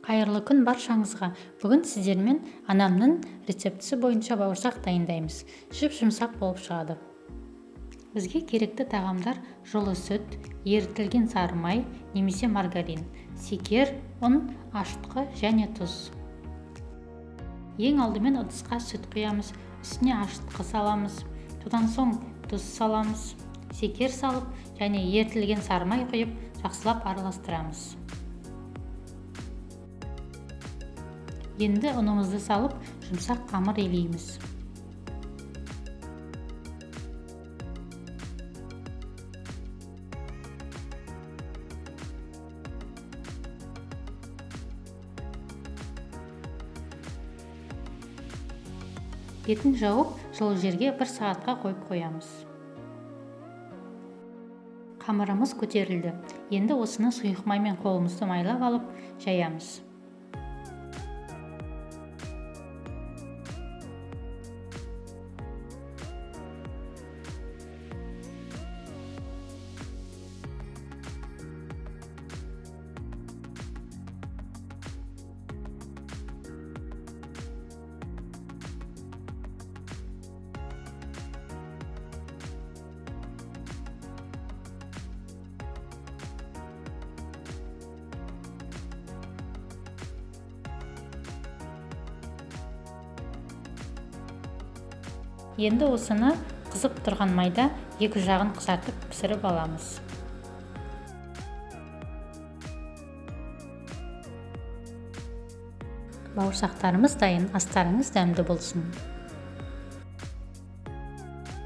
Қайырлы күн баршаңызға. Бүгін сіздермен анамның рецептісі бойынша бауырсақ дайындаймыз. Жып-жұмсақ болып шығады. Бізге керекті тағамдар: жылы сүт, ерітілген сары май немесе маргарин, секер, ұн, ашытқы және тұз. Ең алдымен ыдысқа сүт құямыз, үстіне ашытқы саламыз, содан соң тұз саламыз, секер салып және ерітілген сары май құйып, жақсылап араластырамыз. Енді ұнымызды салып, жұмсақ қамыр илейміз. Бетін жауып, жылы жерге 1 сағатқа қойып қоямыз. Қамырымыз көтерілді. Енді осыны сұйық маймен қолымызды майлап алып, жаямыз. Енді осыны қызып тұрған майда екі жағын қызартып пісіріп аламыз. Бауырсақтарымыз дайын, астарыңыз дәмді болсын.